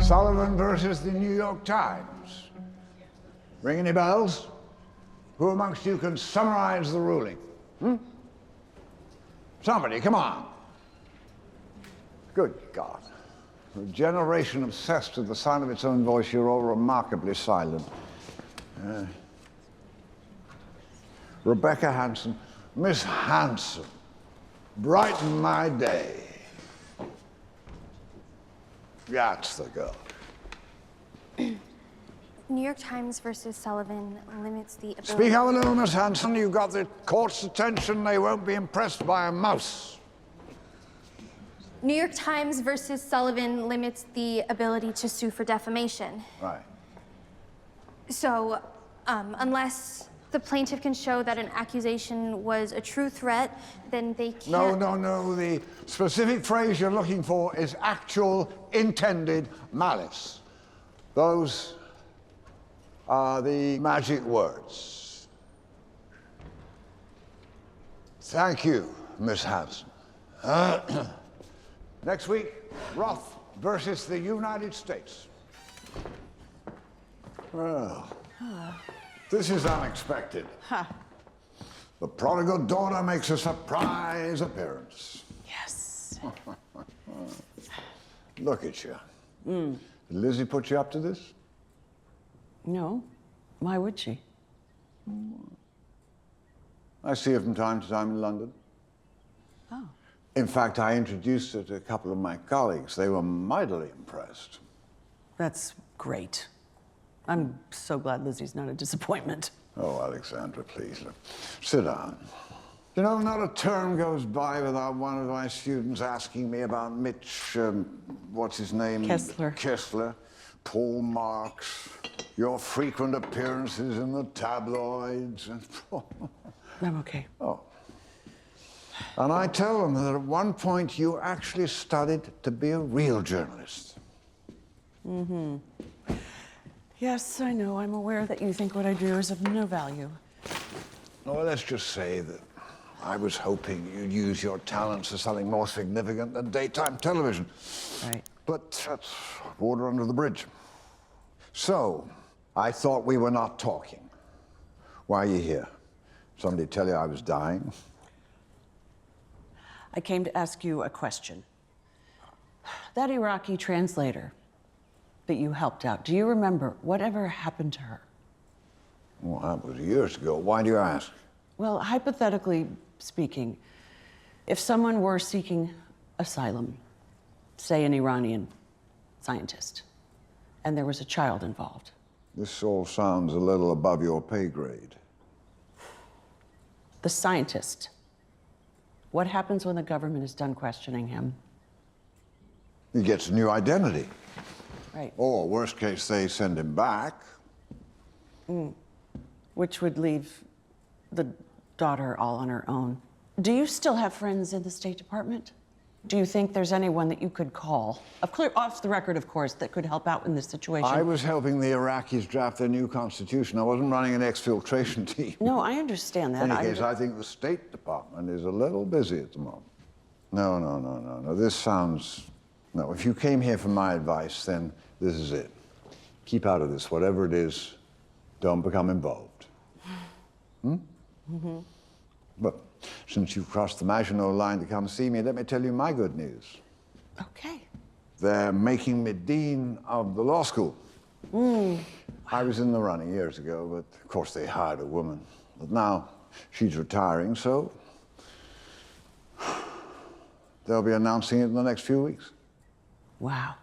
Sullivan versus the New York Times. Ring any bells? Who amongst you can summarize the ruling? Somebody, come on. Good God. For a generation obsessed with the sound of its own voice, you're all remarkably silent. Rebecca Hanson. Miss Hanson, brighten my day. That's the girl. New York Times versus Sullivan limits the ability... Speak up a little, Miss Hanson. You've got the court's attention. They won't be impressed by a mouse. New York Times versus Sullivan limits the ability to sue for defamation. Right. So, unless the plaintiff can show that an accusation was a true threat, then they can't... No. The specific phrase you're looking for is actual intended malice. Those are the magic words. Thank you, Miss Hanson. Next week, Roth versus the United States. Well, this is unexpected. The prodigal daughter makes a surprise appearance. Yes. Look at you. Did Lizzie put you up to this? No. Why would she? I see her from time to time in London. Oh. In fact, I introduced her to a couple of my colleagues. They were mightily impressed. That's great. I'm so glad Lizzie's not a disappointment. Oh, Alexandra, please, look. Sit down. You know, not a term goes by without one of my students asking me about Mitch, what's his name? Kessler, Paul Marx, your frequent appearances in the tabloids. I'm okay. Oh. And I tell them that at one point you actually studied to be a real journalist. Yes, I know. I'm aware that you think what I do is of no value. Well, let's just say that I was hoping you'd use your talents for something more significant than daytime television. Right. But that's water under the bridge. So, I thought we were not talking. Why are you here? Somebody tell you I was dying? I came to ask you a question. That Iraqi translator that you helped out, do you remember whatever happened to her? Well, that was years ago. Why do you ask? Well, hypothetically speaking, if someone were seeking asylum, say an Iranian scientist, and there was a child involved. This all sounds a little above your pay grade. The scientist, what happens when the government is done questioning him? He gets a new identity. Right. Or, worst case, they send him back. Which would leave the daughter all on her own. Do you still have friends in the State Department? Do you think there's anyone that you could call, off the record, of course, that could help out in this situation? I was helping the Iraqis draft their new constitution. I wasn't running an exfiltration team. No, I understand that. In any case, I think the State Department is a little busy at the moment. No. This sounds... No, if you came here for my advice, then this is it. Keep out of this. Whatever it is, don't become involved. But since you've crossed the Maginot line to come see me, let me tell you my good news. Okay. They're making me dean of the law school. I was in the running years ago, but of course they hired a woman. But now she's retiring, so they'll be announcing it in the next few weeks. Wow.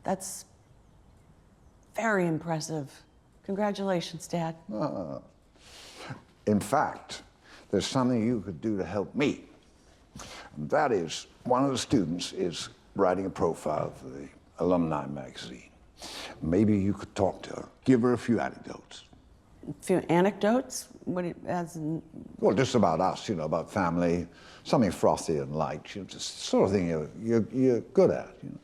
That's very impressive. Congratulations, Dad. In fact, there's something you could do to help me. And that is, one of the students is writing a profile for the alumni magazine. Maybe you could talk to her, give her a few anecdotes. A few anecdotes? As in... Well, just about us, you know, about family, something frothy and light, you know, just the sort of thing you're good at, you know.